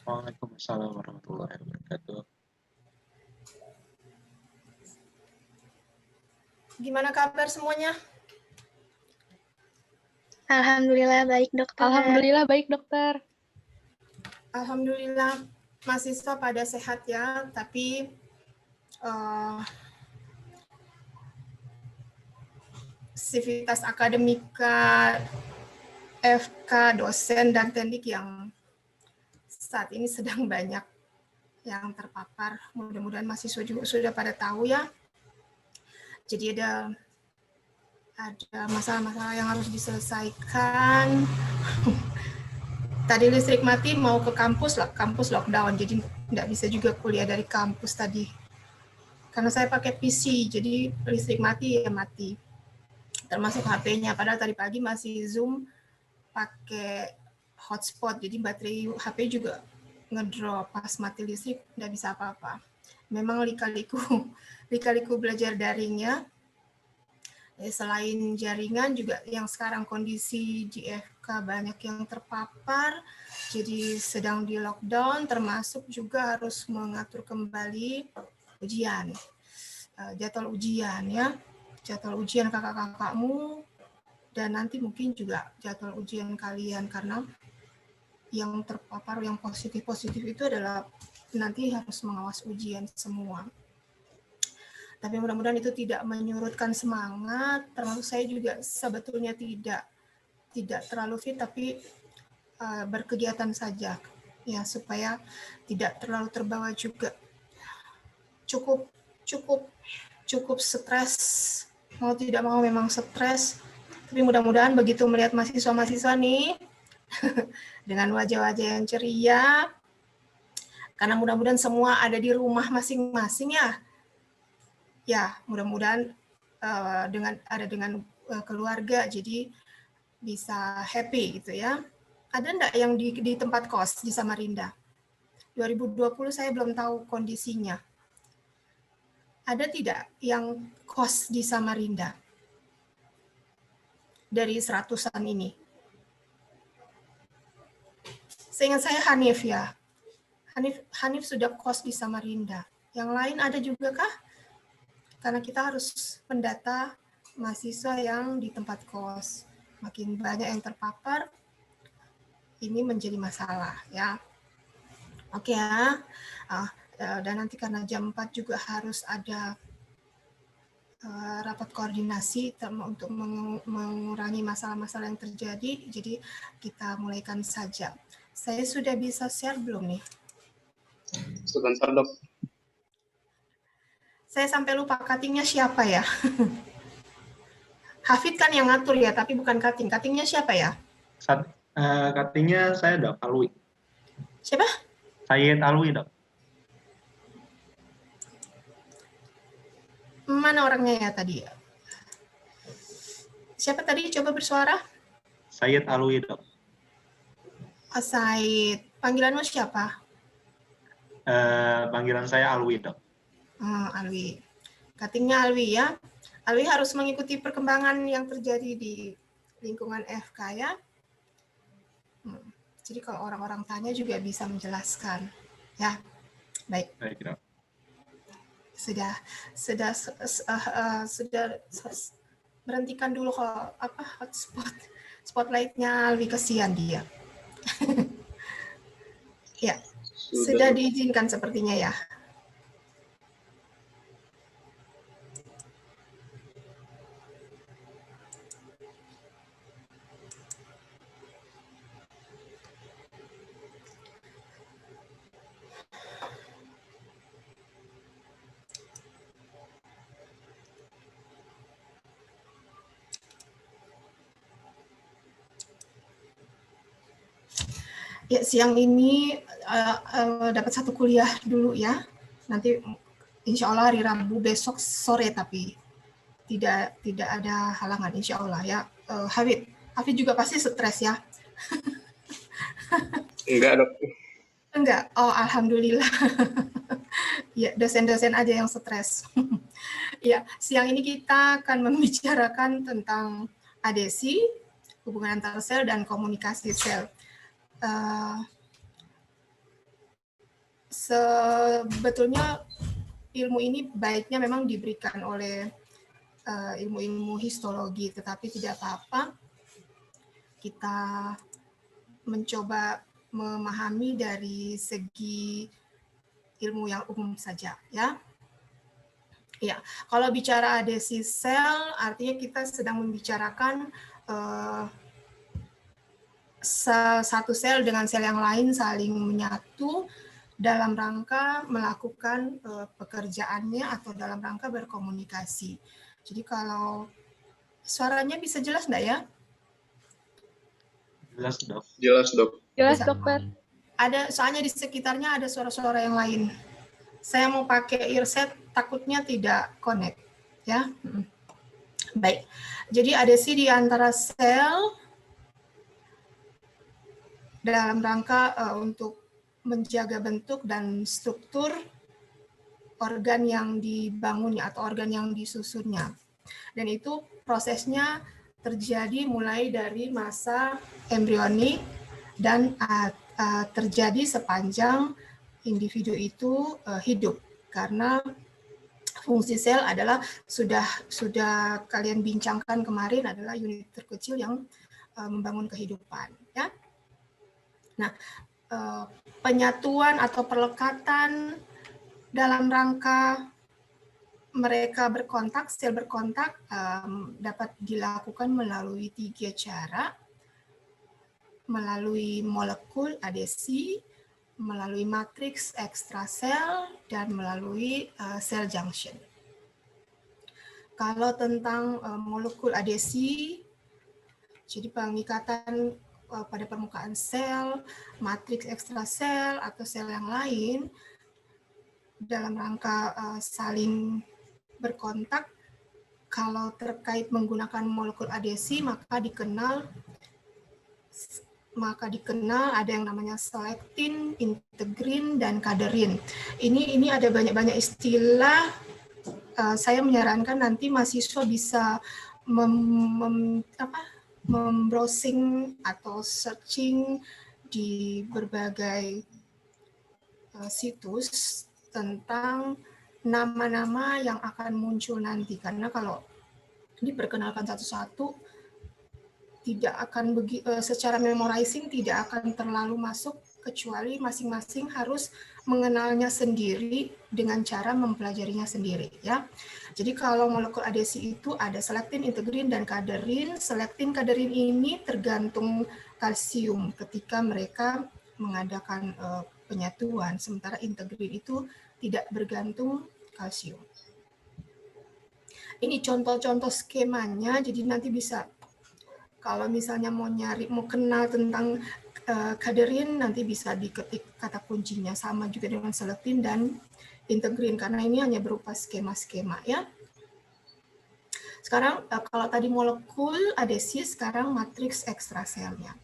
Waalaikumsalam warahmatullahi wabarakatuh. Gimana kabar semuanya? Alhamdulillah baik, dokter. Alhamdulillah baik, dokter. Alhamdulillah mahasiswa pada sehat ya, tapi sivitas akademika, FK, dosen, dan teknik yang saat ini sedang banyak yang terpapar. Mudah-mudahan mahasiswa juga sudah pada tahu ya. Jadi ada masalah-masalah yang harus diselesaikan. Tadi listrik mati mau ke kampus lockdown, jadi nggak bisa juga kuliah dari kampus tadi. Karena saya pakai PC, jadi listrik mati ya mati. Termasuk HP-nya, padahal tadi pagi masih Zoom pakai hotspot, jadi baterai HP juga ngedrop pas mati listrik, nggak bisa apa-apa. Memang lika-liku belajar daringnya. Selain jaringan juga yang sekarang kondisi di FK banyak yang terpapar, jadi sedang di lockdown, termasuk juga harus mengatur kembali ujian, jadwal ujian ya, jadwal ujian kakak-kakakmu, dan nanti mungkin juga jadwal ujian kalian, karena yang terpapar yang positif itu adalah nanti harus mengawas ujian semua. Tapi mudah-mudahan itu tidak menyurutkan semangat, termasuk saya juga sebetulnya tidak terlalu fit, tapi berkegiatan saja ya, supaya tidak terlalu terbawa juga. Cukup stres, mau tidak mau memang stres, tapi mudah-mudahan begitu melihat mahasiswa-mahasiswa nih dengan wajah-wajah yang ceria, karena mudah-mudahan semua ada di rumah masing-masing ya. Ya, mudah-mudahan dengan keluarga, jadi bisa happy gitu ya. Ada enggak yang di tempat kos di Samarinda? 2020 saya belum tahu kondisinya. Ada tidak yang kos di Samarinda? Dari 100-an ini. Seingat saya Hanif ya. Hanif sudah kos di Samarinda. Yang lain ada juga kah? Karena kita harus mendata mahasiswa yang di tempat kos. Makin banyak yang terpapar, ini menjadi masalah ya. Oke ya. Dan nanti karena jam 4 juga harus ada rapat koordinasi untuk mengurangi masalah-masalah yang terjadi. Jadi kita mulaikan saja. Saya sudah bisa share belum nih? Sebentar, Dok. Saya sampai lupa cutting-nya siapa ya? Hafid kan yang ngatur ya, tapi bukan cutting. Cutting-nya siapa ya? Cutting-nya saya, Dok, Alwi. Siapa? Sayyid Alwi, Dok. Mana orangnya ya tadi? Siapa tadi coba bersuara? Sayyid Alwi, Dok. Oh, Said. Panggilanmu siapa? Panggilan saya Alwi, Dok. Alwi. Cutting-nya Alwi ya. Alwi harus mengikuti perkembangan yang terjadi di lingkungan FK ya. Jadi kalau orang-orang tanya juga bisa menjelaskan. Ya, baik. Baik, Dok. Sudah berhentikan dulu kalau spotlight-nya Alwi, kesian dia. Ya, sudah diizinkan sepertinya ya. Ya, siang ini dapat satu kuliah dulu ya. Nanti insya Allah hari Rabu besok sore, tapi tidak ada halangan insya Allah ya. Hafid juga pasti stres ya. Enggak, Dok. Enggak. Oh, alhamdulillah. Ya, dosen-dosen aja yang stres. Ya, siang ini kita akan membicarakan tentang adesi, hubungan antar sel dan komunikasi sel. sebetulnya ilmu ini baiknya memang diberikan oleh ilmu-ilmu histologi, tetapi tidak apa-apa kita mencoba memahami dari segi ilmu yang umum saja, ya. Ya, kalau bicara adesi sel, artinya kita sedang membicarakan satu sel dengan sel yang lain saling menyatu dalam rangka melakukan pekerjaannya atau dalam rangka berkomunikasi. Jadi kalau suaranya bisa jelas enggak ya? Jelas, Dok. Jelas, Dok. Jelas, Bisa. dokter. Ada, soalnya di sekitarnya ada suara-suara yang lain. Saya mau pakai earset, takutnya tidak connect, ya. Baik. Jadi adesi di antara sel dalam rangka untuk menjaga bentuk dan struktur organ yang dibangunnya atau organ yang disusunnya. Dan itu prosesnya terjadi mulai dari masa embrionik dan terjadi sepanjang individu itu hidup, karena fungsi sel adalah sudah kalian bincangkan kemarin, adalah unit terkecil yang membangun kehidupan, ya. Nah, penyatuan atau perlekatan dalam rangka mereka berkontak, sel berkontak, dapat dilakukan melalui 3 cara, melalui molekul adesi, melalui matriks ekstrasel, dan melalui cell junction. Kalau tentang molekul adesi, jadi pengikatan pada permukaan sel, matriks ekstrasel, atau sel yang lain, dalam rangka saling berkontak, kalau terkait menggunakan molekul adesi, maka dikenal ada yang namanya selektin, integrin, dan kaderin. Ini ada banyak-banyak istilah. Saya menyarankan nanti mahasiswa bisa membrowsing atau searching di berbagai situs tentang nama-nama yang akan muncul nanti, karena kalau diperkenalkan satu-satu tidak akan secara memorizing tidak akan terlalu masuk, kecuali masing-masing harus mengenalnya sendiri dengan cara mempelajarinya sendiri, ya. Jadi kalau molekul adesi itu ada selektin, integrin, dan kaderin. Selektin, kaderin ini tergantung kalsium ketika mereka mengadakan penyatuan, sementara integrin itu tidak bergantung kalsium. Ini contoh-contoh skemanya, jadi nanti bisa, kalau misalnya mau kenal tentang kaderin, nanti bisa diketik kata kuncinya, sama juga dengan selektin dan integrin, karena ini hanya berupa skema-skema, ya. Sekarang kalau tadi molekul adesi, sekarang matriks ekstraselnya.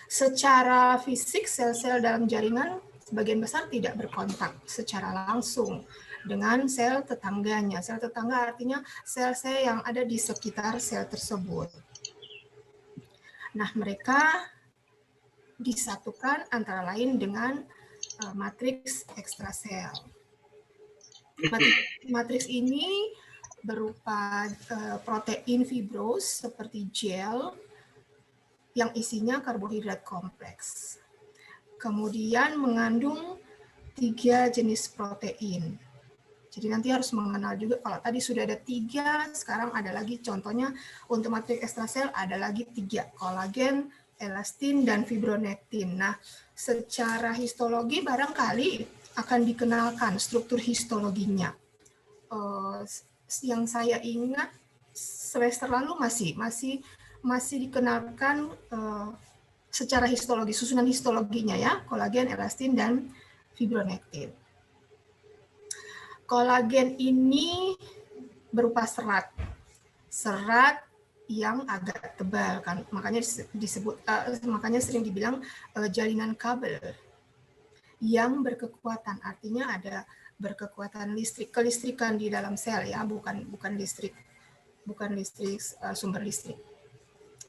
Secara fisik, sel-sel dalam jaringan sebagian besar tidak berkontak secara langsung dengan sel tetangganya. Sel tetangga artinya sel-sel yang ada di sekitar sel tersebut. Nah, mereka disatukan antara lain dengan matriks ekstrasel. Matriks ini berupa protein fibros seperti gel yang isinya karbohidrat kompleks. Kemudian mengandung 3 jenis protein. Jadi nanti harus mengenal juga, kalau tadi sudah ada 3, sekarang ada lagi contohnya untuk matriks ekstrasel ada lagi 3, kolagen, elastin, dan fibronektin. Nah, secara histologi barangkali akan dikenalkan struktur histologinya. Yang saya ingat semester lalu masih dikenalkan secara histologi, susunan histologinya, ya, kolagen, elastin, dan fibronektin. Kolagen ini berupa serat yang agak tebal, kan, makanya makanya sering dibilang jalinan kabel yang berkekuatan, artinya ada berkekuatan listrik, kelistrikan di dalam sel, ya, bukan listrik sumber listrik,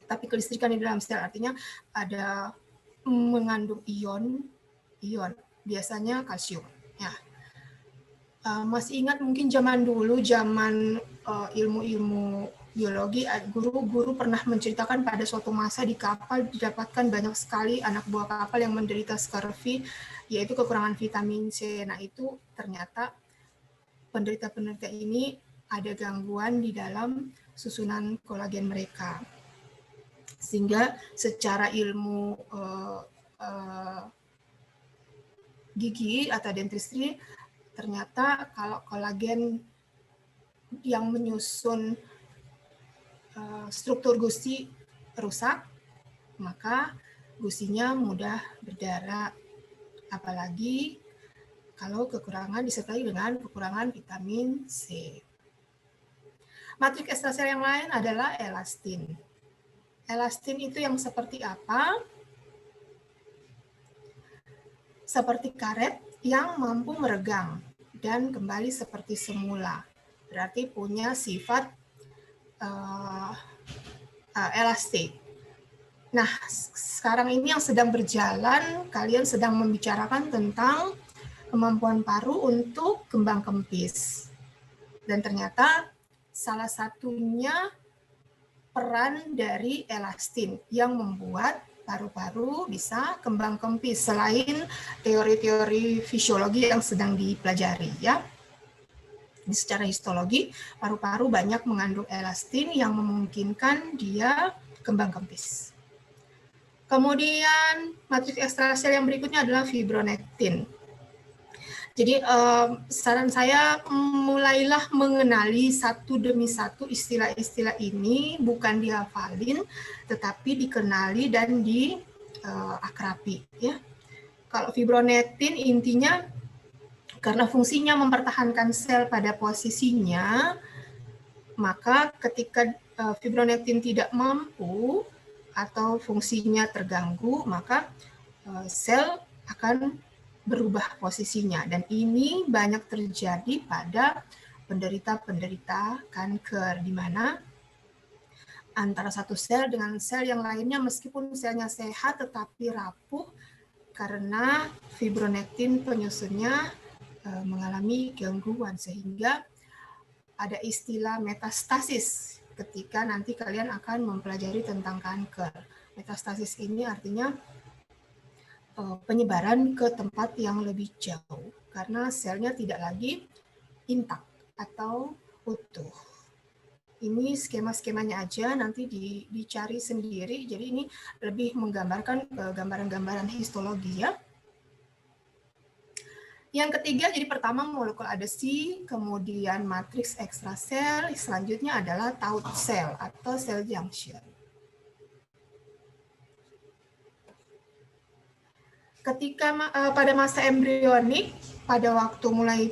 tapi kelistrikan di dalam sel, artinya ada mengandung ion, biasanya kalsium. Ya. Masih ingat mungkin zaman dulu, zaman ilmu-ilmu biologi, guru-guru pernah menceritakan pada suatu masa di kapal didapatkan banyak sekali anak buah kapal yang menderita scurvy, yaitu kekurangan vitamin C. Nah, itu ternyata penderita-penderita ini ada gangguan di dalam susunan kolagen mereka. Sehingga secara ilmu gigi atau dentistry, ternyata kalau kolagen yang menyusun struktur gusi rusak, maka gusinya mudah berdarah, apalagi kalau kekurangan disertai dengan kekurangan vitamin C. Matriks ekstrasel yang lain adalah elastin. Elastin itu yang seperti apa? Seperti karet yang mampu meregang dan kembali seperti semula. Berarti punya sifat elastik. Nah, sekarang ini yang sedang berjalan, kalian sedang membicarakan tentang kemampuan paru untuk kembang kempis. Dan ternyata salah satunya peran dari elastin yang membuat paru-paru bisa kembang kempis selain teori-teori fisiologi yang sedang dipelajari, ya. Secara histologi, paru-paru banyak mengandung elastin yang memungkinkan dia kembang kempis. Kemudian matriks ekstrasel yang berikutnya adalah fibronektin. Jadi saran saya mulailah mengenali satu demi satu istilah-istilah ini, bukan dihafalin, tetapi dikenali dan diakrabi. Ya. Kalau fibronektin intinya karena fungsinya mempertahankan sel pada posisinya, maka ketika fibronektin tidak mampu atau fungsinya terganggu, maka sel akan berubah posisinya. Dan ini banyak terjadi pada penderita-penderita kanker, di mana antara satu sel dengan sel yang lainnya, meskipun selnya sehat tetapi rapuh karena fibronektin penyusunnya mengalami gangguan, sehingga ada istilah metastasis ketika nanti kalian akan mempelajari tentang kanker. Metastasis ini artinya penyebaran ke tempat yang lebih jauh karena selnya tidak lagi intak atau utuh. Ini skema-skemanya aja, nanti dicari sendiri. Jadi ini lebih menggambarkan gambaran-gambaran histologi, ya. Yang ketiga, jadi pertama molekul adesi, kemudian matriks ekstrasel, selanjutnya adalah taut sel atau cell junction. Ketika pada masa embrionik, pada waktu mulai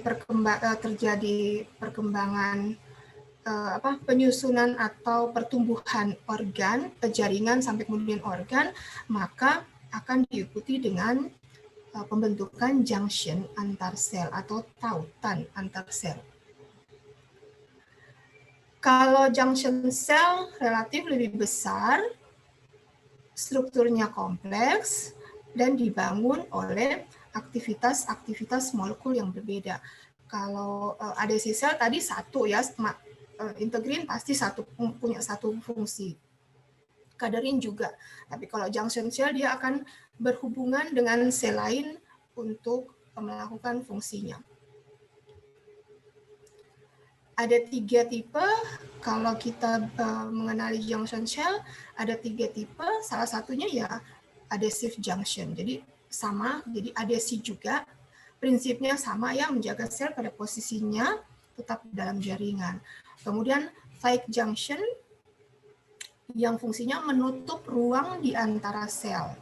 terjadi perkembangan penyusunan atau pertumbuhan organ, jaringan sampai kemudian organ, maka akan diikuti dengan pembentukan junction antar sel atau tautan antar sel. Kalau junction sel relatif lebih besar, strukturnya kompleks, dan dibangun oleh aktivitas-aktivitas molekul yang berbeda. Kalau adesi sel tadi satu, ya, integrin pasti punya satu fungsi. Kaderin juga. Tapi kalau junction cell dia akan berhubungan dengan sel lain untuk melakukan fungsinya. Ada 3 tipe. Kalau kita mengenali junction cell, ada 3 tipe. Salah satunya ya adhesive junction. Jadi sama, jadi adhesi juga. Prinsipnya sama, ya, menjaga sel pada posisinya tetap dalam jaringan. Kemudian tight junction yang fungsinya menutup ruang di antara sel.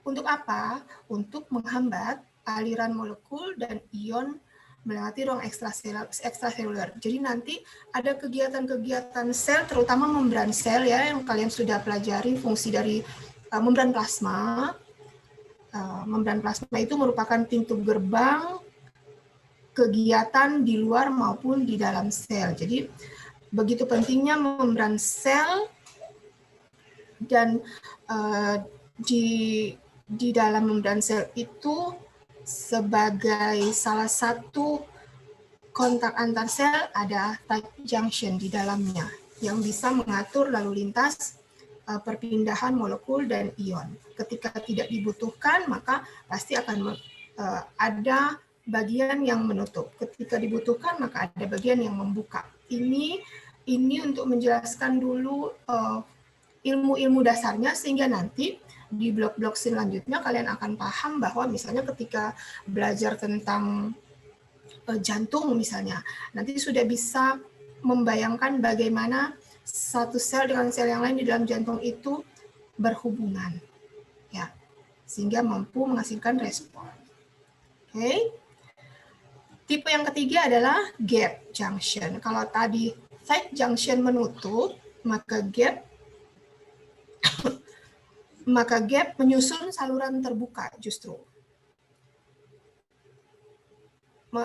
Untuk apa? Untuk menghambat aliran molekul dan ion melewati ruang ekstraseluler. Jadi nanti ada kegiatan-kegiatan sel, terutama membran sel, ya, yang kalian sudah pelajari fungsi dari membran plasma. Membran plasma itu merupakan pintu gerbang kegiatan di luar maupun di dalam sel. Jadi begitu pentingnya membran sel dan di dalam membran sel itu sebagai salah satu kontak antar sel ada tight junction di dalamnya yang bisa mengatur lalu lintas perpindahan molekul dan ion. Ketika tidak dibutuhkan, maka pasti akan ada bagian yang menutup. Ketika dibutuhkan, maka ada bagian yang membuka. Ini untuk menjelaskan dulu ilmu-ilmu dasarnya, sehingga nanti di blok-blok selanjutnya kalian akan paham bahwa misalnya ketika belajar tentang jantung misalnya, nanti sudah bisa membayangkan bagaimana satu sel dengan sel yang lain di dalam jantung itu berhubungan, ya, sehingga mampu menghasilkan respon. Oke. Tipe yang ketiga adalah gap junction. Kalau tadi tight junction menutup, maka gap menyusun saluran terbuka justru,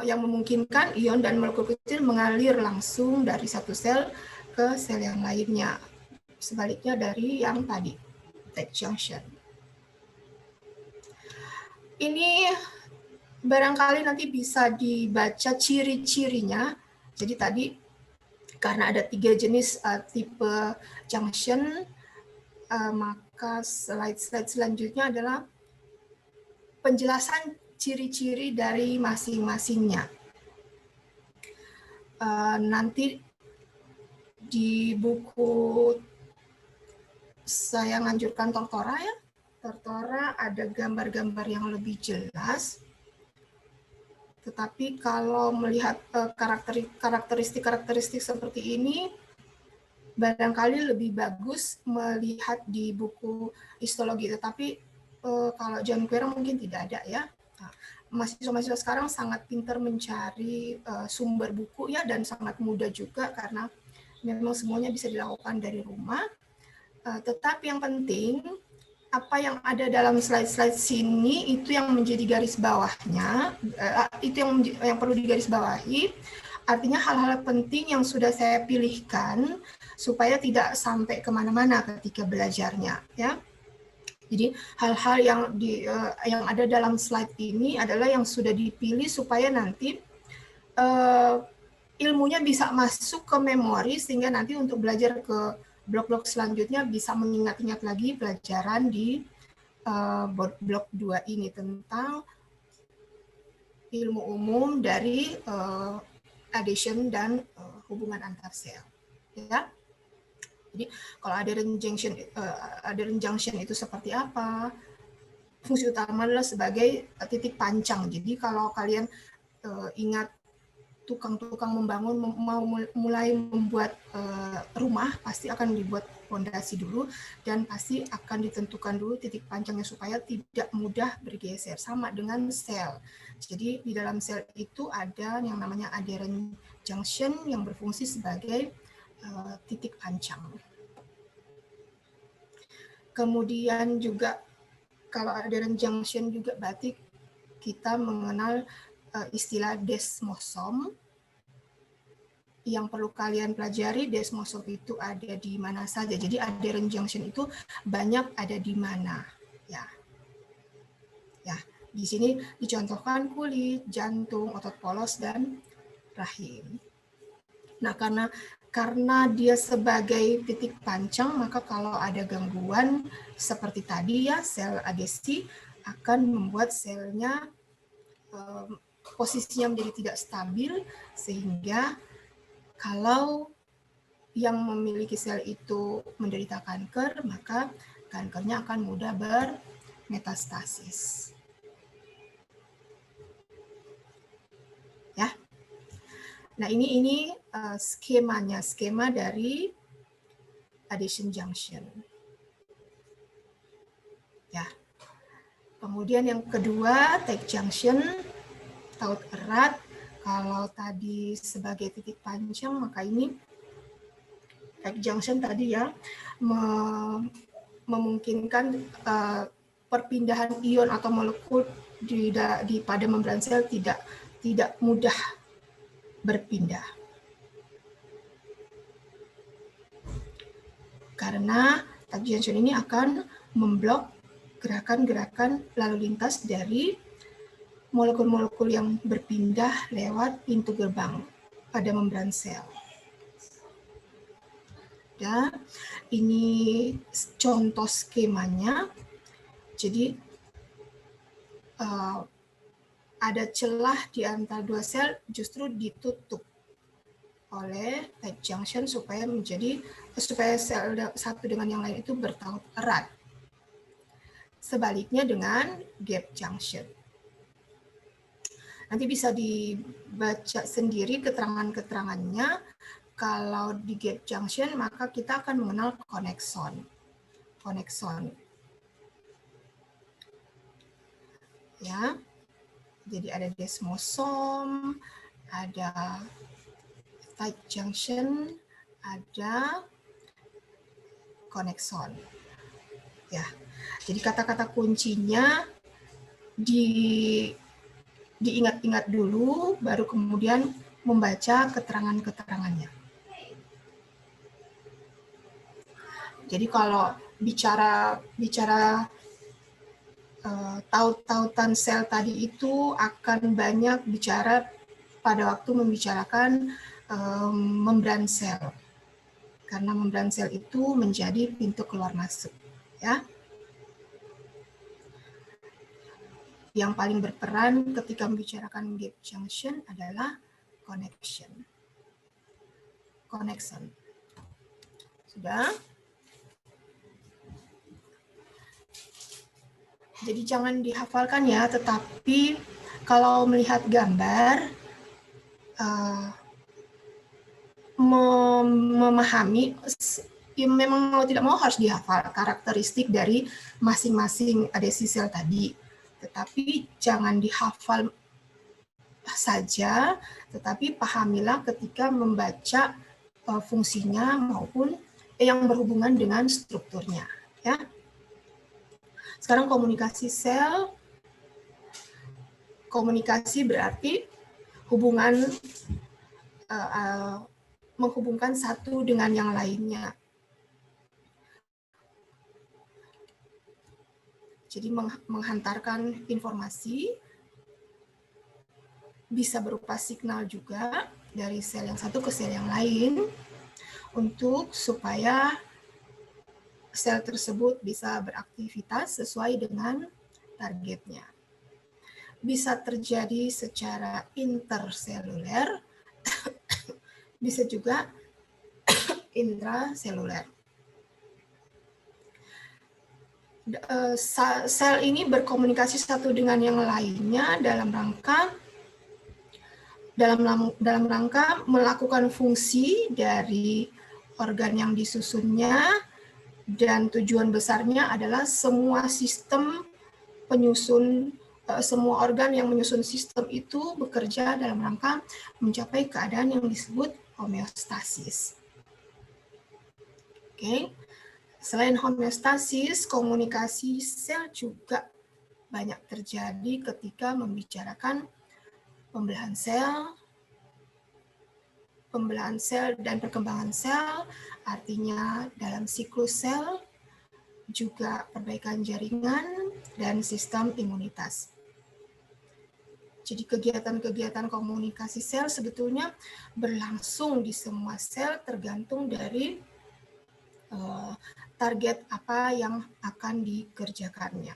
yang memungkinkan ion dan molekul kecil mengalir langsung dari satu sel ke sel yang lainnya. Sebaliknya dari yang tadi, tight junction. Ini barangkali nanti bisa dibaca ciri-cirinya. Jadi tadi karena ada 3 jenis tipe junction, maka slide-slide selanjutnya adalah penjelasan ciri-ciri dari masing-masingnya. Nanti di buku saya nganjurkan Tortora ya. Tortora ada gambar-gambar yang lebih jelas. Tetapi kalau melihat karakteristik seperti ini, barangkali lebih bagus melihat di buku histologi. Tetapi kalau John Quer mungkin tidak ada ya. Mahasiswa-mahasiswa sekarang sangat pintar mencari sumber buku ya, dan sangat mudah juga karena memang semuanya bisa dilakukan dari rumah. Tetapi yang penting, apa yang ada dalam slide-slide sini itu yang menjadi garis bawahnya, itu yang perlu digarisbawahi. Artinya hal-hal penting yang sudah saya pilihkan supaya tidak sampai kemana-mana ketika belajarnya, ya. Jadi hal-hal yang ada dalam slide ini adalah yang sudah dipilih supaya nanti ilmunya bisa masuk ke memori, sehingga nanti untuk belajar ke blok-blok selanjutnya bisa mengingat-ingat lagi pelajaran di blok 2 ini tentang ilmu umum dari adhesion dan hubungan antar sel. Ya. Jadi kalau adherent junction itu seperti apa? Fungsi utama adalah sebagai titik pancang. Jadi kalau kalian ingat tukang-tukang membangun mau mulai membuat rumah, pasti akan dibuat fondasi dulu dan pasti akan ditentukan dulu titik pancangnya supaya tidak mudah bergeser. Sama dengan sel. Jadi di dalam sel itu ada yang namanya adherent junction yang berfungsi sebagai titik pancang. Kemudian juga kalau adherent junction juga berarti kita mengenal istilah desmosom. Yang perlu kalian pelajari, desmosom itu ada di mana saja. Jadi adherent junction itu banyak ada di mana, ya. Ya, di sini dicontohkan kulit, jantung, otot polos dan rahim. Nah, karena dia sebagai titik pancang, maka kalau ada gangguan seperti tadi ya, sel adhesi akan membuat selnya posisinya menjadi tidak stabil, sehingga kalau yang memiliki sel itu menderita kanker, maka kankernya akan mudah bermetastasis. Ya. Nah, ini skemanya, skema dari adhesion junction. Ya. Kemudian yang kedua, tight junction, taut erat. Kalau tadi sebagai titik pancang, maka ini tight junction tadi ya memungkinkan perpindahan ion atau molekul pada membran sel tidak mudah berpindah. Karena tight junction ini akan memblok gerakan-gerakan lalu lintas dari molekul-molekul yang berpindah lewat pintu gerbang pada membran sel. Ya, ini contoh skemanya. Jadi ada celah di antara dua sel justru ditutup oleh tight junction supaya sel satu dengan yang lain itu bertaut erat. Sebaliknya dengan gap junction. Nanti bisa dibaca sendiri keterangan-keterangannya. Kalau di gap junction maka kita akan mengenal konekson. Ya. Jadi ada desmosom, ada tight junction, ada konekson. Ya. Jadi kata-kata kuncinya diingat-ingat dulu, baru kemudian membaca keterangan-keterangannya. Jadi kalau bicara taut-tautan sel tadi itu akan banyak bicara pada waktu membicarakan membran sel. Karena membran sel itu menjadi pintu keluar masuk, ya. Yang paling berperan ketika membicarakan gap junction adalah connection. Sudah? Jadi jangan dihafalkan ya, tetapi kalau melihat gambar, memahami, ya memang mau tidak mau harus dihafal karakteristik dari masing-masing adesi sel tadi. Tetapi jangan dihafal saja, tetapi pahamilah ketika membaca fungsinya maupun yang berhubungan dengan strukturnya. Ya. Sekarang komunikasi sel. Komunikasi berarti hubungan menghubungkan satu dengan yang lainnya. Jadi menghantarkan informasi bisa berupa signal juga dari sel yang satu ke sel yang lain untuk supaya sel tersebut bisa beraktivitas sesuai dengan targetnya. Bisa terjadi secara interseluler, bisa juga intraseluler. Sel ini berkomunikasi satu dengan yang lainnya dalam rangka melakukan fungsi dari organ yang disusunnya, dan tujuan besarnya adalah semua sistem penyusun, semua organ yang menyusun sistem itu bekerja dalam rangka mencapai keadaan yang disebut homeostasis. Oke. Selain homeostasis, komunikasi sel juga banyak terjadi ketika membicarakan pembelahan sel dan perkembangan sel, artinya dalam siklus sel, juga perbaikan jaringan dan sistem imunitas. Jadi kegiatan-kegiatan komunikasi sel sebetulnya berlangsung di semua sel tergantung dari target apa yang akan dikerjakannya.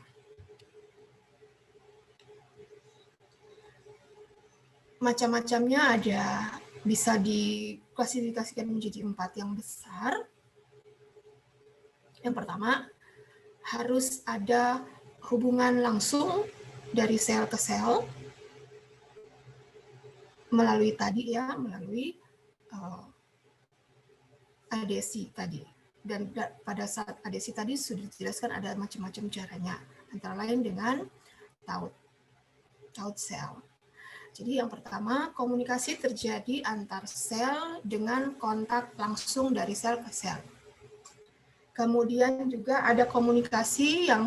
Macam-macamnya ada, bisa diklasifikasikan menjadi 4 yang besar. Yang pertama, harus ada hubungan langsung dari sel ke sel melalui adesi tadi. Dan pada saat adesi tadi sudah dijelaskan ada macam-macam caranya, antara lain dengan taut sel. Jadi yang pertama, komunikasi terjadi antar sel dengan kontak langsung dari sel ke sel. Kemudian juga ada komunikasi yang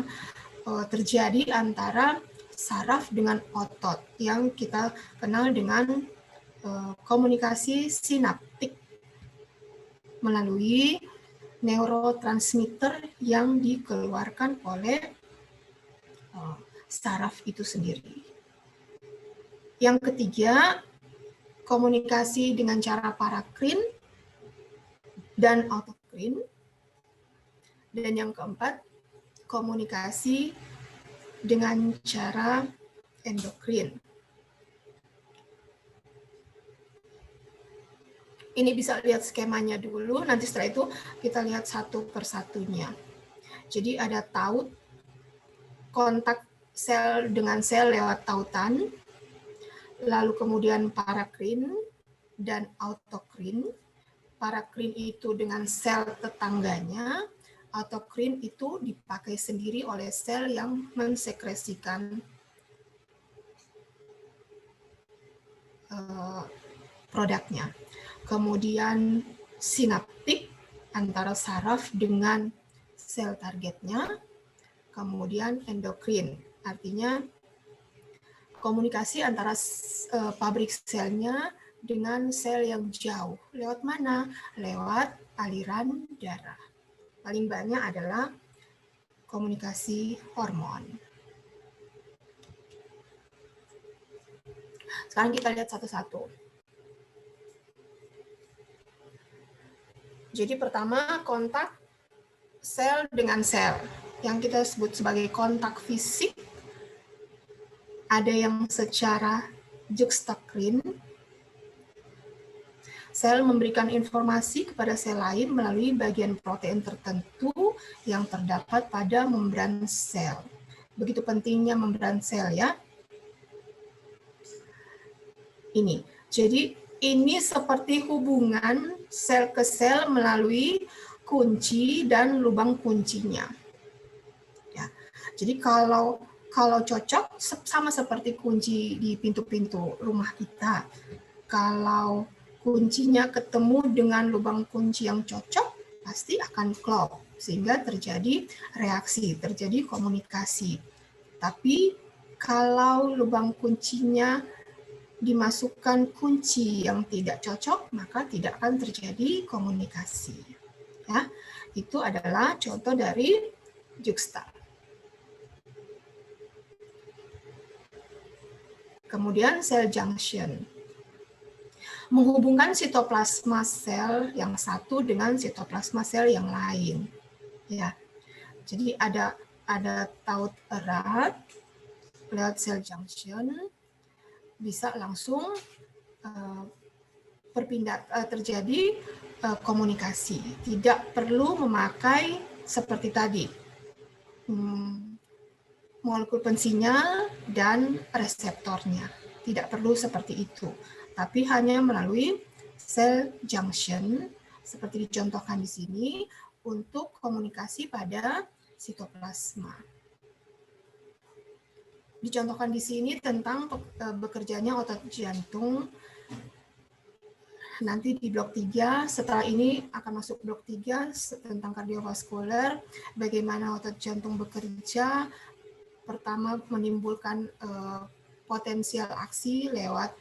terjadi antara saraf dengan otot, yang kita kenal dengan komunikasi sinaptik melalui neurotransmitter yang dikeluarkan oleh saraf itu sendiri. Yang ketiga, komunikasi dengan cara parakrin dan autokrin. Dan yang keempat, komunikasi dengan cara endokrin. Ini bisa lihat skemanya dulu, nanti setelah itu kita lihat satu persatunya. Jadi ada taut, kontak sel dengan sel lewat tautan, lalu kemudian parakrin dan autokrin. Parakrin itu dengan sel tetangganya, autokrin itu dipakai sendiri oleh sel yang mensekresikan produknya. Kemudian sinaptik antara saraf dengan sel targetnya, kemudian endokrin, artinya komunikasi antara pabrik selnya dengan sel yang jauh. Lewat mana? Lewat aliran darah. Paling banyak adalah komunikasi hormon. Sekarang kita lihat satu-satu. Jadi pertama, kontak sel dengan sel, yang kita sebut sebagai kontak fisik. Ada yang secara juxtakrin, sel memberikan informasi kepada sel lain melalui bagian protein tertentu yang terdapat pada membran sel. Begitu pentingnya membran sel ya. Ini, jadi ini seperti hubungan sel ke sel melalui kunci dan lubang kuncinya. Ya. Jadi kalau cocok sama seperti kunci di pintu-pintu rumah kita. Kalau kuncinya ketemu dengan lubang kunci yang cocok, pasti akan klop sehingga terjadi reaksi, terjadi komunikasi. Tapi kalau lubang kuncinya dimasukkan kunci yang tidak cocok, maka tidak akan terjadi komunikasi. Ya, itu adalah contoh dari juxta. Kemudian sel junction, menghubungkan sitoplasma sel yang satu dengan sitoplasma sel yang lain. Ya, jadi ada taut erat lewat sel junction. Bisa langsung terjadi komunikasi. Tidak perlu memakai seperti tadi, molekul pensinyal dan reseptornya. Tidak perlu seperti itu. Tapi hanya melalui sel junction, seperti dicontohkan di sini, untuk komunikasi pada sitoplasma. Dicontohkan di sini tentang bekerjanya otot jantung. Nanti di blok 3, setelah ini akan masuk blok 3 tentang kardiovaskuler, bagaimana otot jantung bekerja. Pertama, menimbulkan potensial aksi lewat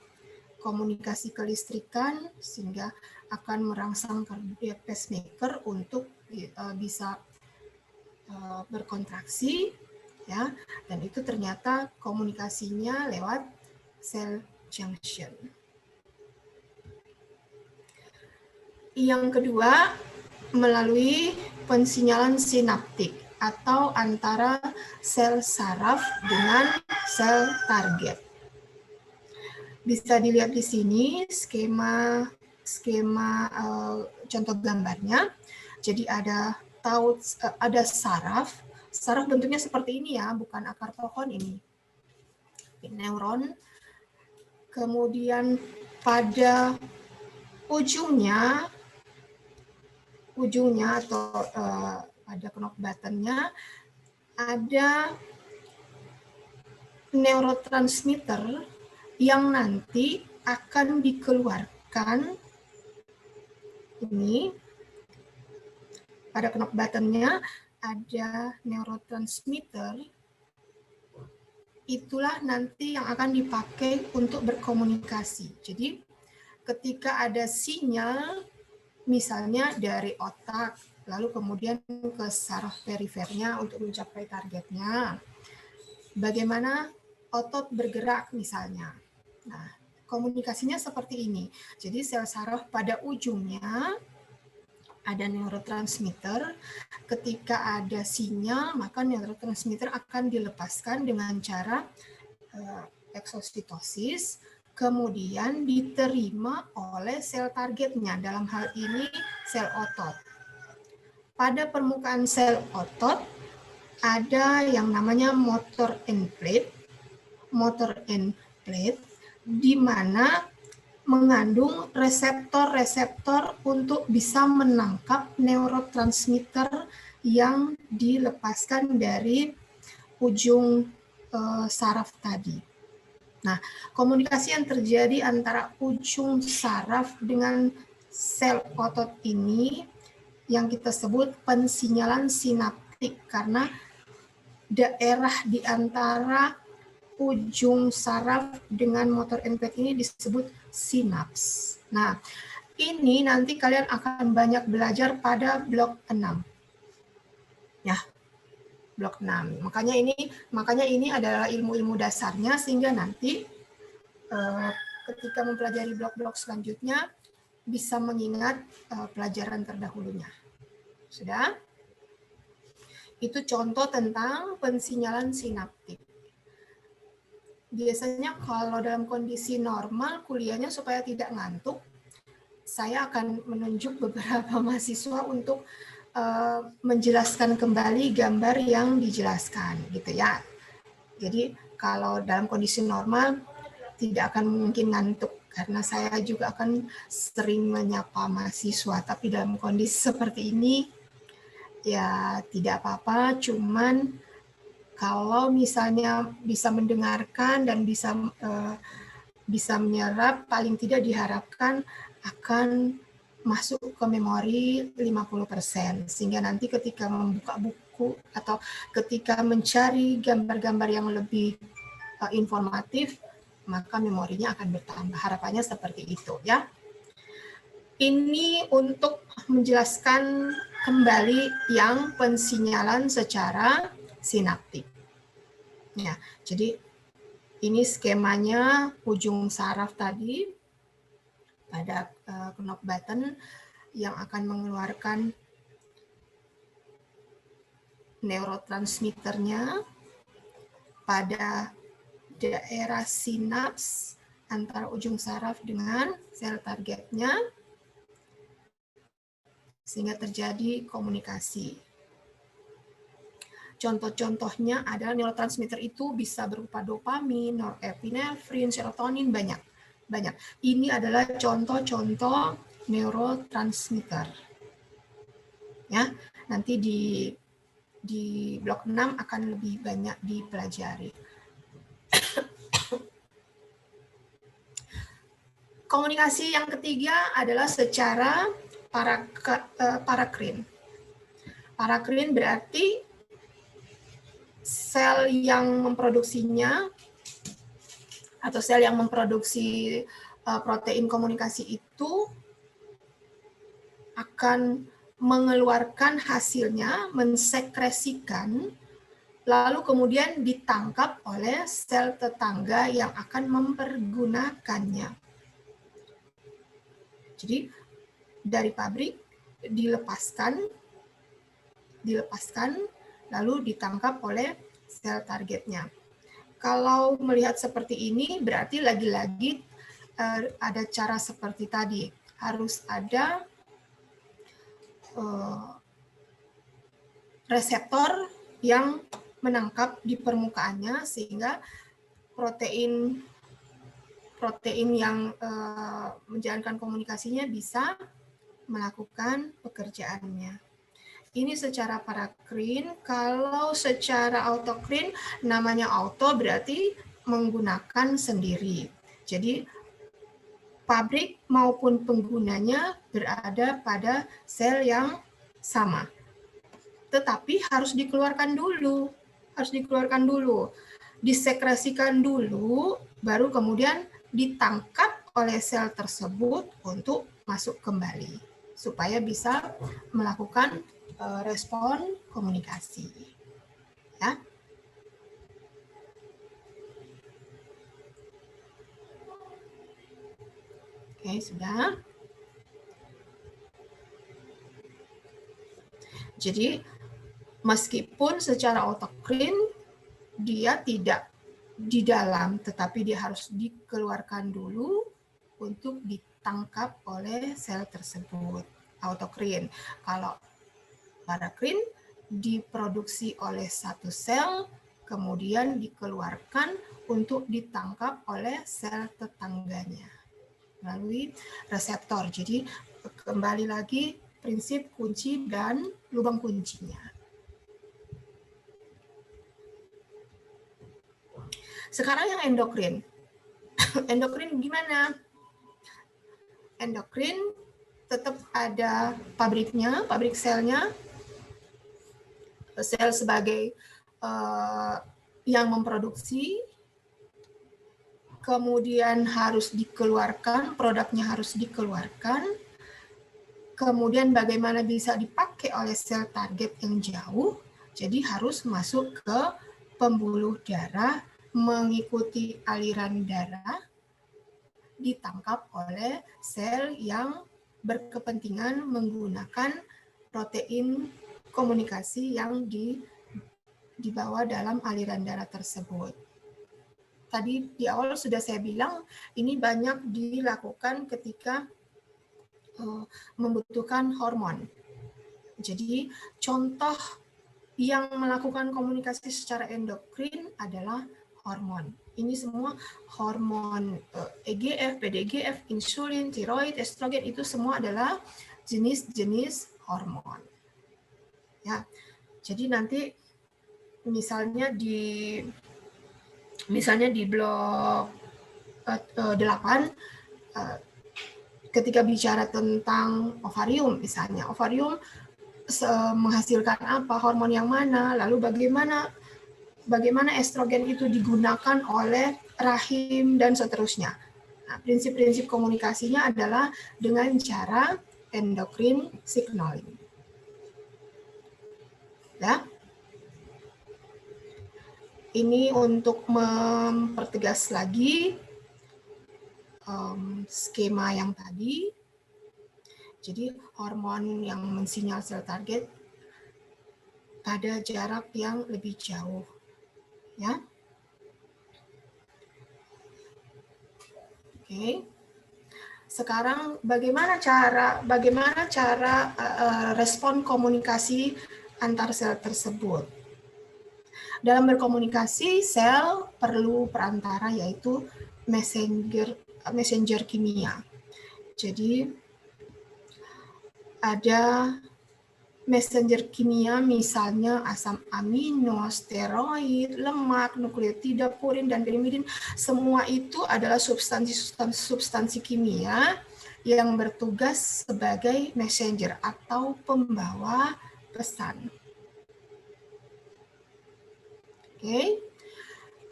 komunikasi kelistrikan, sehingga akan merangsang cardiac pacemaker untuk bisa berkontraksi. Ya, dan itu ternyata komunikasinya lewat sel junction. Yang kedua, melalui pensinyalan sinaptik atau antara sel saraf dengan sel target. Bisa dilihat di sini skema contoh gambarnya. Jadi ada saraf. Saraf bentuknya seperti ini ya, bukan akar pohon ini. Neuron. Kemudian pada ujungnya atau pada knock button-nya ada neurotransmitter yang nanti akan dikeluarkan. Ini pada knock button-nya ada neurotransmitter, itulah nanti yang akan dipakai untuk berkomunikasi. Jadi ketika ada sinyal, misalnya dari otak, lalu kemudian ke saraf perifernya untuk mencapai targetnya, bagaimana otot bergerak misalnya. Nah, komunikasinya seperti ini. Jadi sel saraf pada ujungnya ada neurotransmitter. Ketika ada sinyal, maka neurotransmitter akan dilepaskan dengan cara eksositosis, kemudian diterima oleh sel targetnya, dalam hal ini sel otot. Pada permukaan sel otot ada yang namanya motor end plate. Motor end plate di mana mengandung reseptor-reseptor untuk bisa menangkap neurotransmitter yang dilepaskan dari ujung saraf tadi. Nah, komunikasi yang terjadi antara ujung saraf dengan sel otot ini yang kita sebut pensinyalan sinaptik, karena daerah di antara ujung saraf dengan motor end plate ini disebut sinaps. Nah, ini nanti kalian akan banyak belajar pada blok 6. Ya, blok 6. Makanya ini adalah ilmu-ilmu dasarnya, sehingga nanti ketika mempelajari blok-blok selanjutnya bisa mengingat pelajaran terdahulunya. Sudah? Itu contoh tentang pensinyalan sinaptik. Biasanya kalau dalam kondisi normal kuliahnya supaya tidak ngantuk, saya akan menunjuk beberapa mahasiswa untuk menjelaskan kembali gambar yang dijelaskan, gitu ya. Jadi kalau dalam kondisi normal tidak akan mungkin ngantuk, karena saya juga akan sering menyapa mahasiswa. Tapi dalam kondisi seperti ini ya tidak apa-apa, cuman kalau misalnya bisa mendengarkan dan bisa menyerap, paling tidak diharapkan akan masuk ke memori 50%, sehingga nanti ketika membuka buku atau ketika mencari gambar-gambar yang lebih informatif, maka memorinya akan bertambah. Harapannya seperti itu ya. Ini untuk menjelaskan kembali yang pensinyalan secara sinaptik. Ya, jadi ini skemanya ujung saraf tadi pada knob button yang akan mengeluarkan neurotransmitternya pada daerah sinaps antara ujung saraf dengan sel targetnya, sehingga terjadi komunikasi. Contoh-contohnya adalah neurotransmitter itu bisa berupa dopamin, norepinefrin, serotonin, banyak. Ini adalah contoh-contoh neurotransmitter. Ya, nanti di blok 6 akan lebih banyak dipelajari. Komunikasi yang ketiga adalah secara parakrin. Parakrin berarti sel yang memproduksinya atau sel yang memproduksi protein komunikasi itu akan mengeluarkan hasilnya, mensekresikan, lalu kemudian ditangkap oleh sel tetangga yang akan mempergunakannya. Jadi dari pabrik dilepaskan lalu ditangkap oleh sel targetnya. Kalau melihat seperti ini, berarti lagi-lagi ada cara seperti tadi. Harus ada reseptor yang menangkap di permukaannya, sehingga protein yang menjalankan komunikasinya bisa melakukan pekerjaannya. Ini secara parakrin. Kalau secara autokrin, namanya auto berarti menggunakan sendiri. Jadi pabrik maupun penggunanya berada pada sel yang sama. Tetapi harus dikeluarkan dulu. Disekresikan dulu, baru kemudian ditangkap oleh sel tersebut untuk masuk kembali, supaya bisa melakukan respon komunikasi. Ya. Oke, sudah. Jadi meskipun secara autokrin dia tidak di dalam, tetapi dia harus dikeluarkan dulu untuk ditangkap oleh sel tersebut. Autokrin. Kalau parakrin diproduksi oleh satu sel, kemudian dikeluarkan untuk ditangkap oleh sel tetangganya melalui reseptor. Jadi kembali lagi prinsip kunci dan lubang kuncinya. Sekarang yang endokrin. Endokrin gimana? Endokrin tetap ada pabriknya, pabrik selnya. Sel sebagai yang memproduksi, kemudian harus dikeluarkan, produknya harus dikeluarkan, kemudian bagaimana bisa dipakai oleh sel target yang jauh, jadi harus masuk ke pembuluh darah, mengikuti aliran darah, ditangkap oleh sel yang berkepentingan menggunakan protein komunikasi yang dibawa dalam aliran darah tersebut. Tadi di awal sudah saya bilang, ini banyak dilakukan ketika membutuhkan hormon. Jadi contoh yang melakukan komunikasi secara endokrin adalah hormon. Ini semua hormon EGF, PDGF, insulin, tiroid, estrogen, itu semua adalah jenis-jenis hormon. Ya, jadi nanti misalnya di blok 8 ketika bicara tentang ovarium misalnya, ovarium menghasilkan apa, hormon yang mana, lalu bagaimana estrogen itu digunakan oleh rahim dan seterusnya. Nah, prinsip-prinsip komunikasinya adalah dengan cara endocrine signaling. Ya. Ini untuk mempertegas lagi skema yang tadi. Jadi hormon yang mensinyal sel target pada jarak yang lebih jauh, ya. Oke. Sekarang bagaimana cara respon komunikasi antar sel tersebut? Dalam berkomunikasi, sel perlu perantara, yaitu messenger kimia. Jadi ada messenger kimia, misalnya asam amino, steroid, lemak, nukleotida, purin, dan pirimidin. Semua itu adalah substansi kimia yang bertugas sebagai messenger atau pembawa pesan. Oke.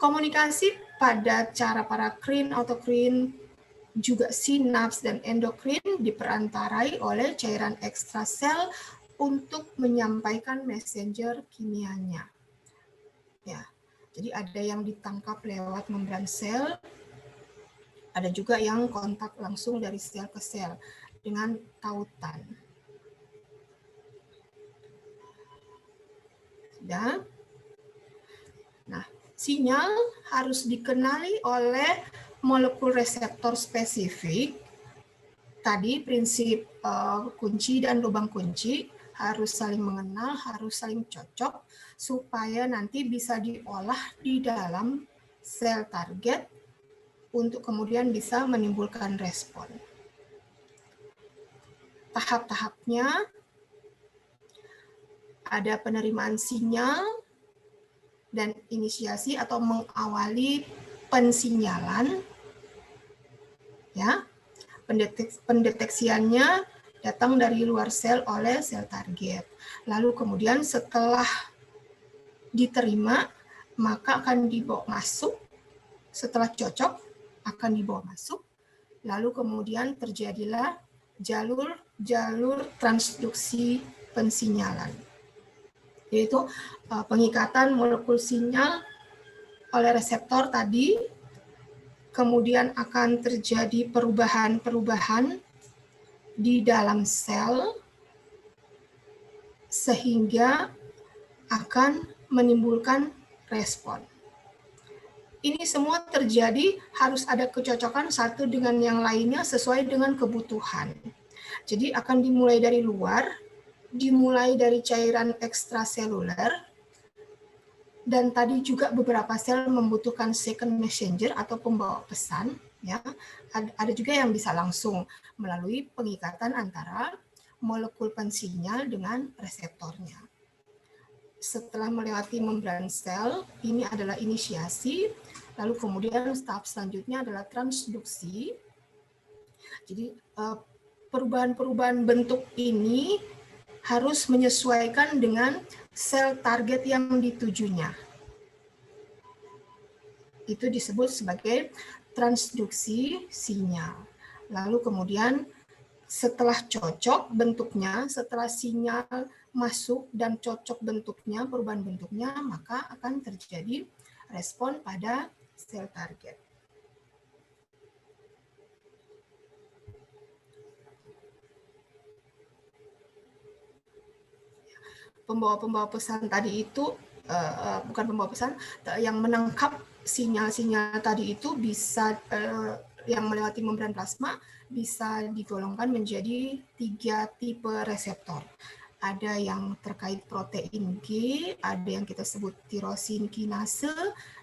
Komunikasi pada cara parakrin, autokrin, juga sinaps dan endokrin diperantarai oleh cairan ekstrasel untuk menyampaikan messenger kimianya. Ya, jadi ada yang ditangkap lewat membran sel, ada juga yang kontak langsung dari sel ke sel dengan tautan. Sudah? Nah, sinyal harus dikenali oleh molekul reseptor spesifik. Tadi prinsip kunci dan lubang kunci harus saling mengenal, harus saling cocok, supaya nanti bisa diolah di dalam sel target untuk kemudian bisa menimbulkan respon. Tahap-tahapnya ada penerimaan sinyal dan inisiasi atau mengawali pensinyalan, ya. Pendeteksiannya datang dari luar sel oleh sel target. Lalu kemudian setelah diterima, maka akan dibawa masuk. Setelah cocok, akan dibawa masuk. Lalu kemudian terjadilah jalur transduksi pensinyalan, yaitu pengikatan molekul sinyal oleh reseptor tadi kemudian akan terjadi perubahan-perubahan di dalam sel sehingga akan menimbulkan respon. Ini semua terjadi harus ada kecocokan satu dengan yang lainnya sesuai dengan kebutuhan. Jadi akan dimulai dari luar, dimulai dari cairan ekstraseluler, dan tadi juga beberapa sel membutuhkan second messenger atau pembawa pesan, ya. Ada juga yang bisa langsung melalui pengikatan antara molekul pensinyal dengan reseptornya. Setelah melewati membran sel, ini adalah inisiasi, lalu kemudian tahap selanjutnya adalah transduksi. Jadi perubahan-perubahan bentuk ini harus menyesuaikan dengan sel target yang ditujunya. Itu disebut sebagai transduksi sinyal. Lalu kemudian setelah cocok bentuknya, setelah sinyal masuk dan cocok bentuknya, perubahan bentuknya, maka akan terjadi respon pada sel target. Pembawa pesan tadi itu bukan pembawa pesan, yang menangkap sinyal-sinyal tadi itu bisa yang melewati membran plasma bisa digolongkan menjadi 3 tipe reseptor. Ada yang terkait protein G, ada yang kita sebut tirosin kinase,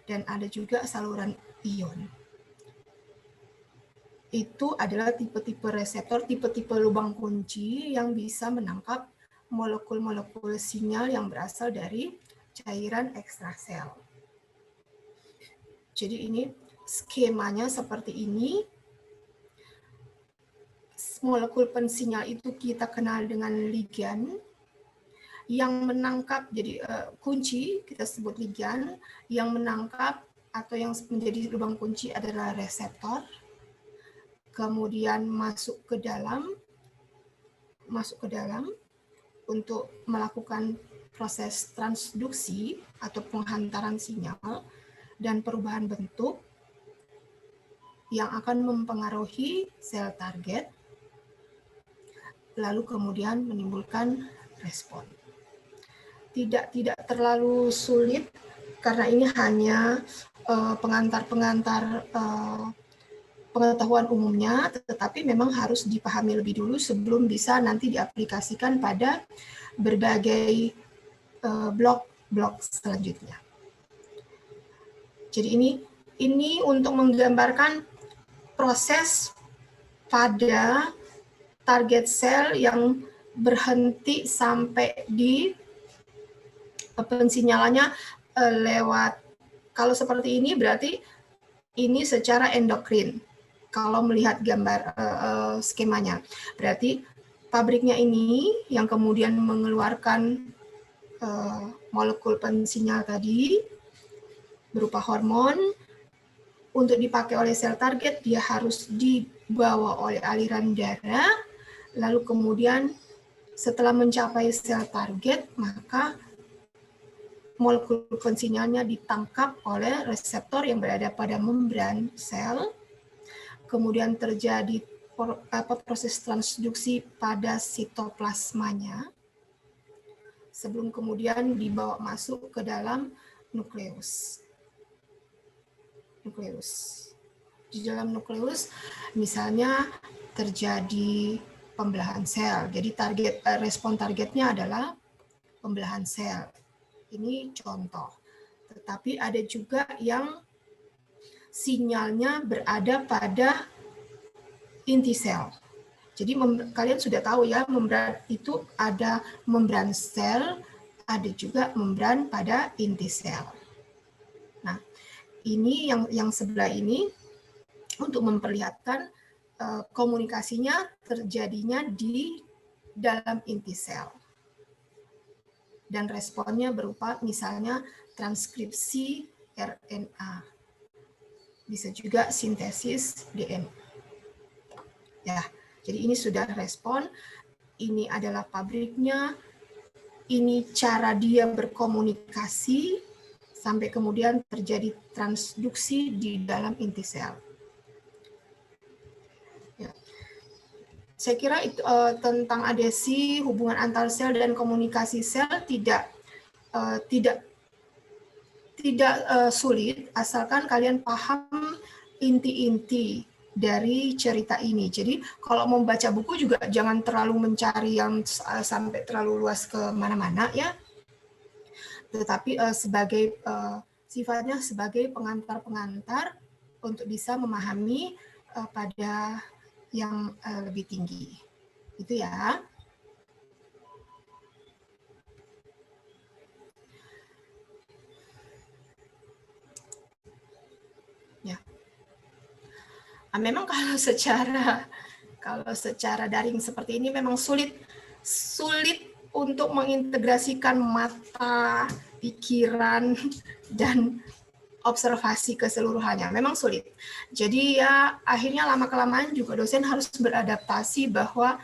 dan ada juga saluran ion. Itu adalah tipe-tipe reseptor, tipe-tipe lubang kunci yang bisa menangkap molekul-molekul sinyal yang berasal dari cairan ekstrasel. Jadi ini skemanya seperti ini. Molekul pensinyal itu kita kenal dengan ligan. Yang menangkap, jadi kunci kita sebut ligan, yang menangkap atau yang menjadi lubang kunci adalah reseptor. Kemudian masuk ke dalam untuk melakukan proses transduksi atau penghantaran sinyal dan perubahan bentuk yang akan mempengaruhi sel target, lalu kemudian menimbulkan respon. Tidak terlalu sulit karena ini hanya pengantar-pengantar pengetahuan umumnya, tetapi memang harus dipahami lebih dulu sebelum bisa nanti diaplikasikan pada berbagai blok-blok selanjutnya. Jadi ini untuk menggambarkan proses pada target sel yang berhenti sampai di pensinyalannya lewat, kalau seperti ini berarti ini secara endokrin. Kalau melihat gambar skemanya, berarti pabriknya ini yang kemudian mengeluarkan molekul pensinyal tadi berupa hormon untuk dipakai oleh sel target, dia harus dibawa oleh aliran darah, lalu kemudian setelah mencapai sel target, maka molekul pensinyalnya ditangkap oleh reseptor yang berada pada membran sel. Kemudian terjadi proses transduksi pada sitoplasmanya sebelum kemudian dibawa masuk ke dalam nukleus. Di dalam nukleus misalnya terjadi pembelahan sel. Jadi respon targetnya adalah pembelahan sel. Ini contoh. Tetapi ada juga yang sinyalnya berada pada inti sel. Jadi kalian sudah tahu ya, membran itu ada membran sel, ada juga membran pada inti sel. Nah, ini yang sebelah ini untuk memperlihatkan komunikasinya terjadinya di dalam inti sel. Dan responnya berupa misalnya transkripsi RNA. Bisa juga sintesis DNA. Ya, jadi ini sudah respon, ini adalah pabriknya, ini cara dia berkomunikasi, sampai kemudian terjadi transduksi di dalam inti sel. saya kira itu, tentang adesi, hubungan antar sel dan komunikasi sel tidak sulit, asalkan kalian paham inti-inti dari cerita ini. Jadi kalau mau baca buku juga jangan terlalu mencari yang sampai terlalu luas ke mana-mana ya. Tetapi sebagai sifatnya sebagai pengantar-pengantar untuk bisa memahami pada yang lebih tinggi. Itu ya. Ya. Memang kalau secara daring seperti ini memang sulit untuk mengintegrasikan mata, pikiran, dan observasi keseluruhannya. Memang sulit. Jadi ya akhirnya lama-kelamaan juga dosen harus beradaptasi bahwa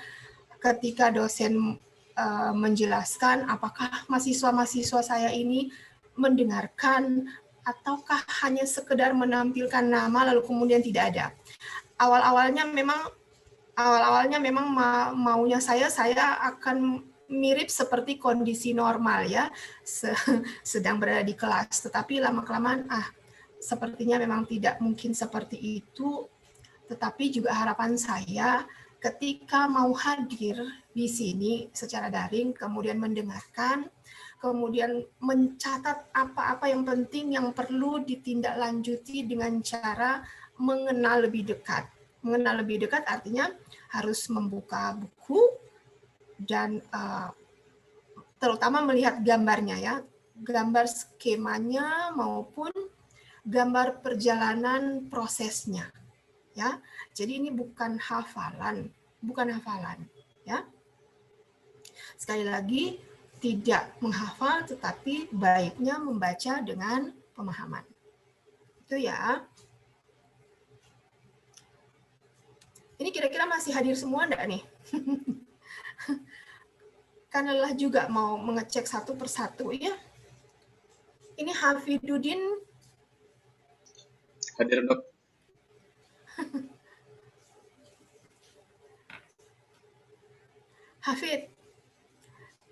ketika dosen menjelaskan apakah mahasiswa-mahasiswa saya ini mendengarkan ataukah hanya sekedar menampilkan nama lalu kemudian tidak ada. Awal-awalnya memang maunya saya akan mirip seperti kondisi normal ya, sedang berada di kelas. Tetapi lama-kelamaan sepertinya memang tidak mungkin seperti itu. Tetapi juga harapan saya ketika mau hadir di sini secara daring, kemudian mendengarkan, kemudian mencatat apa-apa yang penting yang perlu ditindaklanjuti dengan cara mengenal lebih dekat. Mengenal lebih dekat artinya harus membuka buku dan terutama melihat gambarnya ya, gambar skemanya maupun gambar perjalanan prosesnya. Ya, jadi ini bukan hafalan ya. Sekali lagi, tidak menghafal, tetapi baiknya membaca dengan pemahaman. Itu ya. Ini kira-kira masih hadir semua enggak nih? Kan lelah juga mau mengecek satu persatu ya. Ini Hafidudin. Hadir, Dok. Hafid,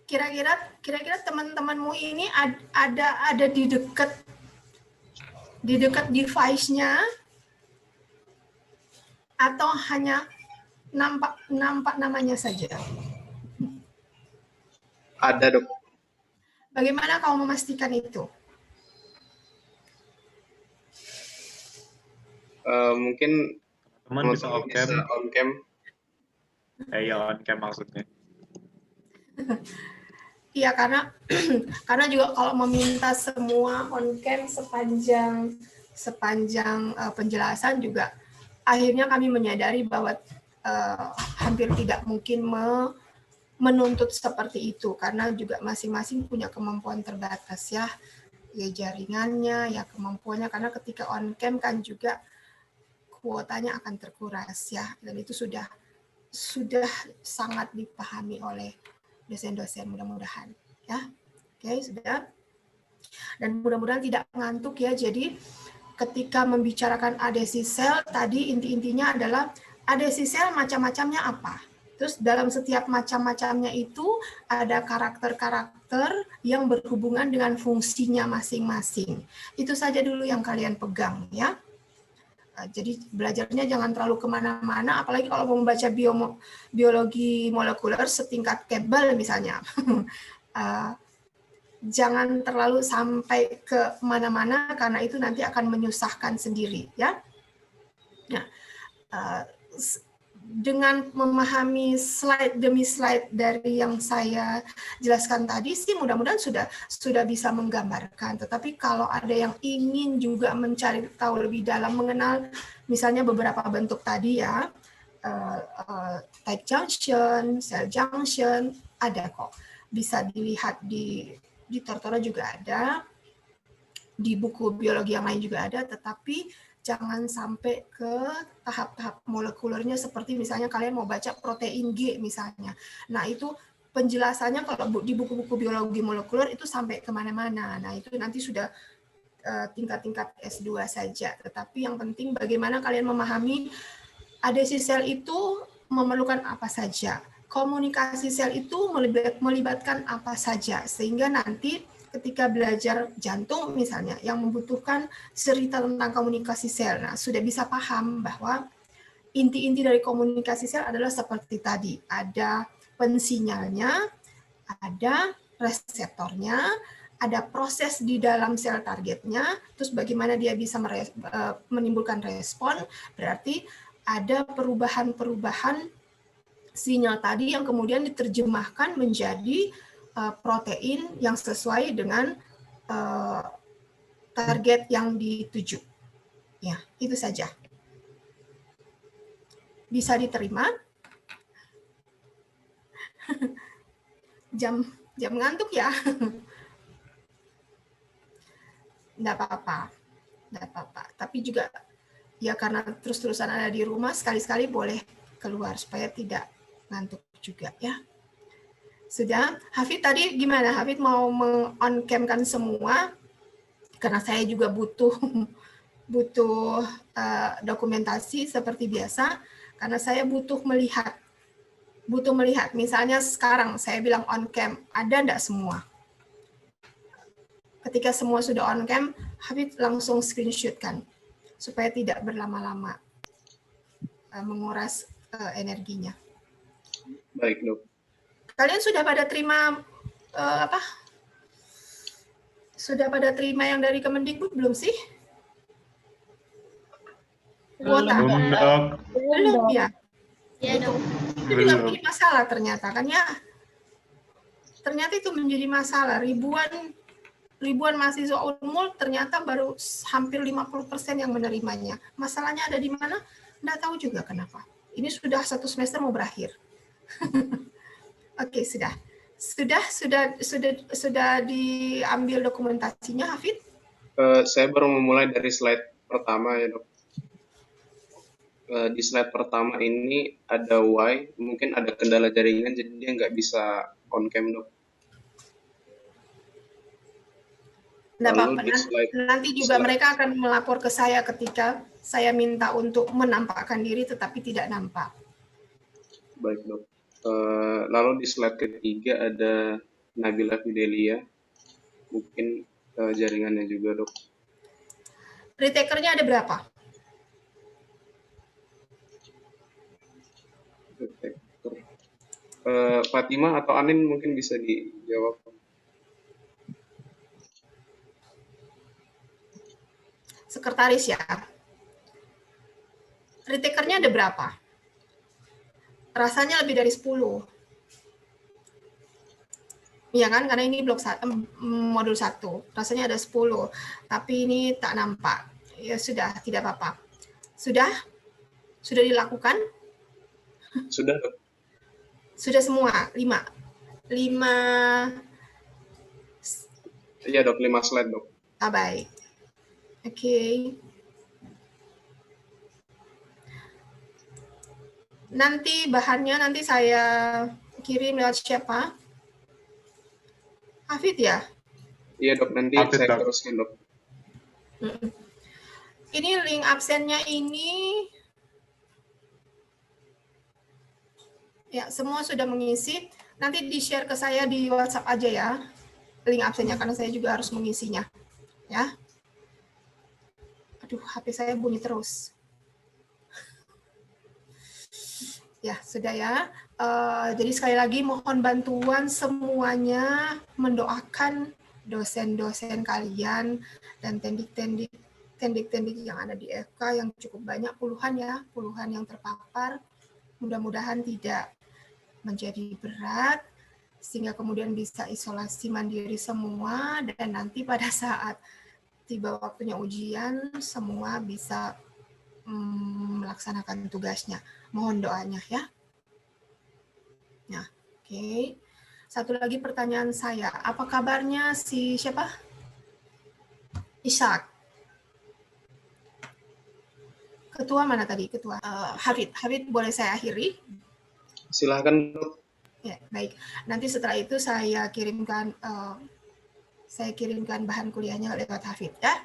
kira-kira teman-temanmu ini ada di dekat device-nya atau hanya nampak namanya saja? Ada, Dok. Bagaimana kau memastikan itu? Mungkin Teman bisa off cam. on cam. Ya on cam maksudnya. Iya, karena juga kalau meminta semua on cam sepanjang penjelasan juga akhirnya kami menyadari bahwa hampir tidak mungkin menuntut seperti itu karena juga masing-masing punya kemampuan terbatas ya jaringannya, ya kemampuannya, karena ketika on cam kan juga kuotanya akan terkuras ya, dan itu sudah sangat dipahami oleh dosen-dosen mudah-mudahan ya. Oke, sudah. Dan mudah-mudahan tidak ngantuk ya. Jadi ketika membicarakan adesi sel tadi inti-intinya adalah adesi sel macam-macamnya apa. Terus dalam setiap macam-macamnya itu ada karakter-karakter yang berhubungan dengan fungsinya masing-masing. Itu saja dulu yang kalian pegang ya. Jadi belajarnya jangan terlalu kemana-mana, apalagi kalau mau membaca biologi molekuler setingkat Kebal misalnya. Jangan terlalu sampai ke mana-mana karena itu nanti akan menyusahkan sendiri ya. Nah, dengan memahami slide demi slide dari yang saya jelaskan tadi sih mudah-mudahan sudah bisa menggambarkan. Tetapi kalau ada yang ingin juga mencari tahu lebih dalam mengenal misalnya beberapa bentuk tadi ya, tight junction, cell junction, ada kok. Bisa dilihat di Tortora juga ada, di buku biologi yang lain juga ada, tetapi jangan sampai ke tahap-tahap molekulernya seperti misalnya kalian mau baca protein G misalnya. Nah itu penjelasannya kalau di buku-buku biologi molekuler itu sampai kemana-mana. Nah itu nanti sudah tingkat-tingkat S2 saja. Tetapi yang penting bagaimana kalian memahami adesi sel itu memerlukan apa saja. Komunikasi sel itu melibatkan apa saja, sehingga nanti ketika belajar jantung misalnya yang membutuhkan cerita tentang komunikasi sel, nah sudah bisa paham bahwa inti-inti dari komunikasi sel adalah seperti tadi, ada pensinyalnya, ada reseptornya, ada proses di dalam sel targetnya, terus bagaimana dia bisa menimbulkan respon, berarti ada perubahan-perubahan sinyal tadi yang kemudian diterjemahkan menjadi protein yang sesuai dengan target yang dituju. Ya, itu saja. Bisa diterima? jam ngantuk ya? Nggak apa-apa. Tapi juga ya karena terus-terusan ada di rumah, sekali-sekali boleh keluar supaya tidak ngantuk juga ya. Sudah, Hafid tadi gimana? Hafid mau meng-on cam-kan semua karena saya juga butuh dokumentasi seperti biasa karena saya butuh melihat misalnya sekarang saya bilang on cam, ada enggak semua? Ketika semua sudah on cam, Hafid langsung screenshot kan supaya tidak berlama-lama menguras energinya. Baik, Dok. Kalian sudah pada terima Sudah pada terima yang dari Kemendikbud belum sih? Kuota. Belum, Dok. Belum ya? Ya, Dok. Itu juga menjadi masalah ternyata kan ya. Ternyata itu menjadi masalah. Ribuan mahasiswa Unmul ternyata baru hampir 50% yang menerimanya. Masalahnya ada di mana? Nggak tahu juga kenapa. Ini sudah 1 semester mau berakhir. Oke, sudah diambil dokumentasinya, Hafid? Saya baru memulai dari slide pertama ya, Dok. Di slide pertama ini ada Y, mungkin ada kendala jaringan jadi dia nggak bisa on cam, Dok. Nanti juga mereka akan melapor ke saya ketika saya minta untuk menampakkan diri tetapi tidak nampak. Baik, Dok. Lalu di slide ketiga ada Nabila Fidelia, mungkin jaringannya juga, Dok. Retakernya ada berapa? Fatima atau Anin mungkin bisa dijawab. Sekretaris ya. Retakernya ada berapa? Rasanya lebih dari 10. Iya kan, karena ini modul 1. Rasanya ada 10, tapi ini tak nampak. Ya sudah, tidak apa-apa. Sudah dilakukan? Sudah, Dok. Sudah semua, 5. Iya, Dok, 5 slide, Dok. Baik. Oke. Nanti bahannya saya kirim lewat siapa? Hafid ya? Iya, Dok, nanti Hafid, saya Dok. teruskan, Dok. Ini link absennya ini ya, semua sudah mengisi. Nanti di-share ke saya di WhatsApp aja ya. Link absennya karena saya juga harus mengisinya. Ya. Aduh, HP saya bunyi terus. Ya, sudah ya. Jadi sekali lagi mohon bantuan semuanya mendoakan dosen-dosen kalian dan tendik-tendik yang ada di FK yang cukup banyak, puluhan yang terpapar. Mudah-mudahan tidak menjadi berat sehingga kemudian bisa isolasi mandiri semua dan nanti pada saat tiba waktunya ujian semua bisa melaksanakan tugasnya. Mohon doanya ya. Nah, oke. Satu lagi pertanyaan saya, apa kabarnya si siapa? Ishak. Ketua mana tadi? Ketua Hafid boleh saya akhiri? Silahkan, Dok. Ya, baik. Nanti setelah itu saya kirimkan bahan kuliahnya lewat Hafid ya.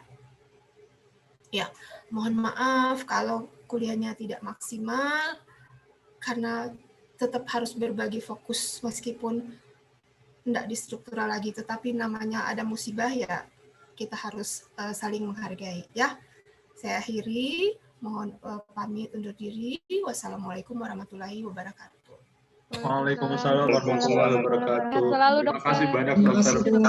Ya, mohon maaf kalau kuliahnya tidak maksimal. karena tetap harus berbagi fokus meskipun tidak distruktural lagi, tetapi namanya ada musibah ya kita harus saling menghargai ya. Saya akhiri, mohon pamit undur diri. Wassalamualaikum warahmatullahi wabarakatuh. Waalaikumsalam warahmatullahi wabarakatuh. Sehat selalu, Terima kasih dokter. banyak Terima dokter. kasih, Dok.